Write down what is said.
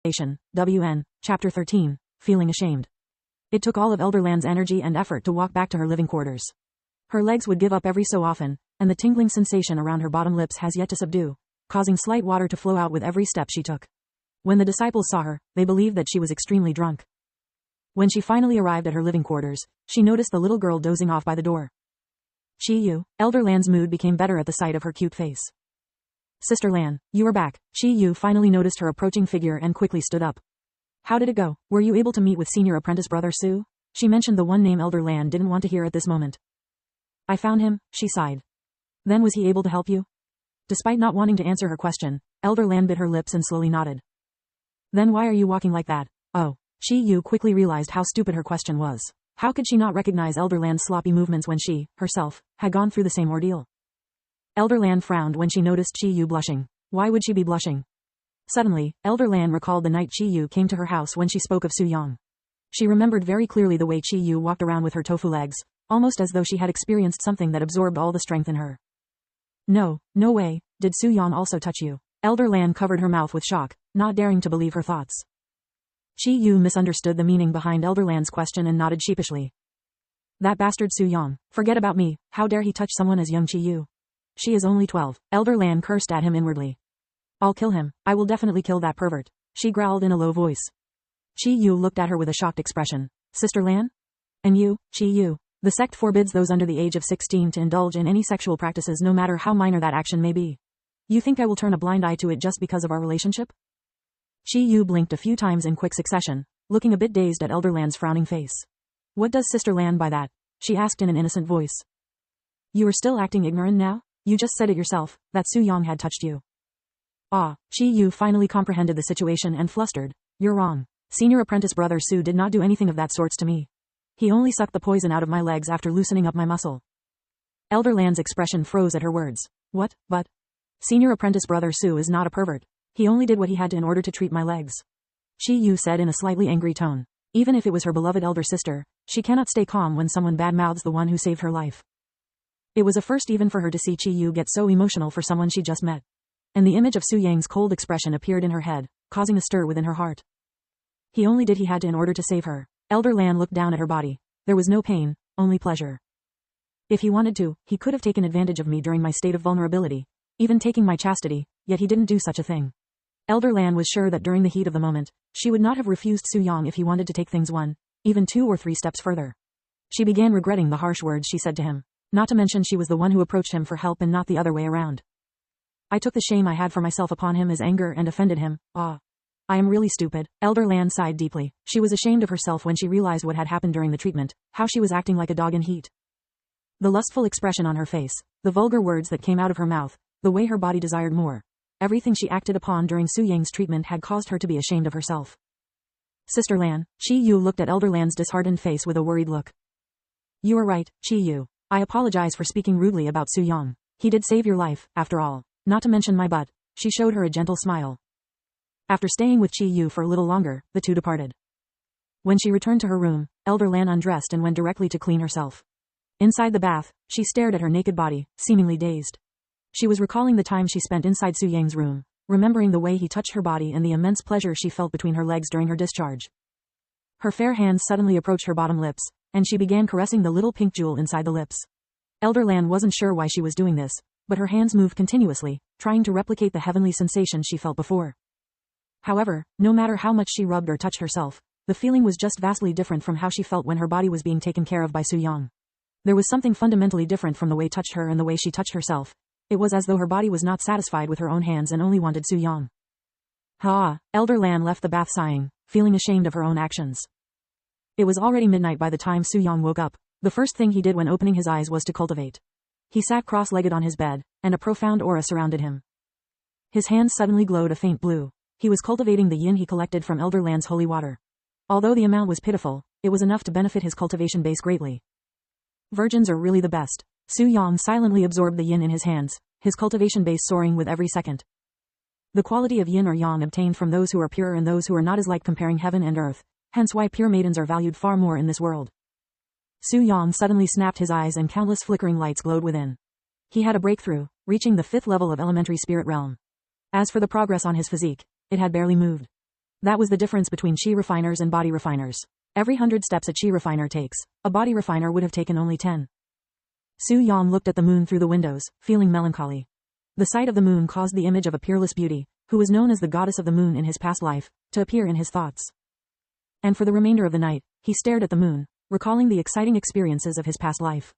Cultivation, WN, Chapter 13, Feeling Ashamed. It took all of Elderland's energy and effort to walk back to her living quarters. Her legs would give up every so often, and the tingling sensation around her bottom lips has yet to subdue, causing slight water to flow out with every step she took. When the disciples saw her, they believed that she was extremely drunk. When she finally arrived at her living quarters, she noticed the little girl dozing off by the door. Chi-Yu, Elderland's mood became better at the sight of her cute face. Sister Lan, you are back. Chi-Yu finally noticed her approaching figure and quickly stood up. How did it go? Were you able to meet with senior apprentice brother Su? She mentioned the one name Elder Lan didn't want to hear at this moment. I found him, she sighed. Then was he able to help you? Despite not wanting to answer her question, Elder Lan bit her lips and slowly nodded. Then why are you walking like that? Oh. Chi-Yu quickly realized how stupid her question was. How could she not recognize Elder Lan's sloppy movements when she, herself, had gone through the same ordeal? Elder Lan frowned when she noticed Chi-Yu blushing. Why would she be blushing? Suddenly, Elder Lan recalled the night Chi-Yu came to her house when she spoke of Su-Yang. She remembered very clearly the way Chi-Yu walked around with her tofu legs, almost as though she had experienced something that absorbed all the strength in her. No way, did Su-Yang also touch you? Elder Lan covered her mouth with shock, not daring to believe her thoughts. Chi-Yu misunderstood the meaning behind Elder Lan's question and nodded sheepishly. That bastard Su-Yang, forget about me, how dare he touch someone as young Chi-Yu? She is only 12, Elder Lan cursed at him inwardly. I'll kill him, I will definitely kill that pervert, she growled in a low voice. Chi-Yu looked at her with a shocked expression. Sister Lan? And you, Chi-Yu, the sect forbids those under the age of 16 to indulge in any sexual practices no matter how minor that action may be. You think I will turn a blind eye to it just because of our relationship? Chi-Yu blinked a few times in quick succession, looking a bit dazed at Elder Lan's frowning face. What does Sister Lan by that? She asked in an innocent voice. You are still acting ignorant now? You just said it yourself, that Su-Yang had touched you. Ah, Chi-Yu finally comprehended the situation and flustered. You're wrong. Senior apprentice brother Su did not do anything of that sorts to me. He only sucked the poison out of my legs after loosening up my muscle. Elder Lan's expression froze at her words. What, but? Senior apprentice brother Su is not a pervert. He only did what he had to in order to treat my legs. Chi-Yu said in a slightly angry tone. Even if it was her beloved elder sister, she cannot stay calm when someone badmouths the one who saved her life. It was a first even for her to see Chi-Yu get so emotional for someone she just met. And the image of Su Yang's cold expression appeared in her head, causing a stir within her heart. He only did he had to in order to save her. Elder Lan looked down at her body. There was no pain, only pleasure. If he wanted to, he could have taken advantage of me during my state of vulnerability, even taking my chastity, yet he didn't do such a thing. Elder Lan was sure that during the heat of the moment, she would not have refused Su Yang if he wanted to take things one, even 2 or 3 steps further. She began regretting the harsh words she said to him. Not to mention she was the one who approached him for help and not the other way around. I took the shame I had for myself upon him as anger and offended him. I am really stupid. Elder Lan sighed deeply. She was ashamed of herself when she realized what had happened during the treatment, how she was acting like a dog in heat. The lustful expression on her face, the vulgar words that came out of her mouth, the way her body desired more. Everything she acted upon during Su Yang's treatment had caused her to be ashamed of herself. Sister Lan, Chi-Yu looked at Elder Lan's disheartened face with a worried look. You are right, Chi-Yu. I apologize for speaking rudely about Su Yang. He did save your life, after all. Not to mention my butt. She showed her a gentle smile. After staying with Chi-Yu for a little longer, the two departed. When she returned to her room, Elder Lan undressed and went directly to clean herself. Inside the bath, she stared at her naked body, seemingly dazed. She was recalling the time she spent inside Su Yang's room, remembering the way he touched her body and the immense pleasure she felt between her legs during her discharge. Her fair hands suddenly approached her bottom lips, and she began caressing the little pink jewel inside the lips. Elder Lan wasn't sure why she was doing this, but her hands moved continuously, trying to replicate the heavenly sensation she felt before. However, no matter how much she rubbed or touched herself, the feeling was just vastly different from how she felt when her body was being taken care of by Su Yang. There was something fundamentally different from the way touched her and the way she touched herself. It was as though her body was not satisfied with her own hands and only wanted Su Yang. Elder Lan left the bath sighing, feeling ashamed of her own actions. It was already midnight by the time Su Yang woke up. The first thing he did when opening his eyes was to cultivate. He sat cross-legged on his bed, and a profound aura surrounded him. His hands suddenly glowed a faint blue. He was cultivating the yin he collected from Elder Lan's holy water. Although the amount was pitiful, it was enough to benefit his cultivation base greatly. Virgins are really the best. Su Yang silently absorbed the yin in his hands, his cultivation base soaring with every second. The quality of yin or yang obtained from those who are pure and those who are not is like comparing heaven and earth, hence why pure maidens are valued far more in this world. Su Yang suddenly snapped his eyes and countless flickering lights glowed within. He had a breakthrough, reaching the 5th level of elementary spirit realm. As for the progress on his physique, it had barely moved. That was the difference between chi refiners and body refiners. Every 100 steps a chi refiner takes, a body refiner would have taken only 10. Su Yang looked at the moon through the windows, feeling melancholy. The sight of the moon caused the image of a peerless beauty, who was known as the goddess of the moon in his past life, to appear in his thoughts. And for the remainder of the night, he stared at the moon, recalling the exciting experiences of his past life.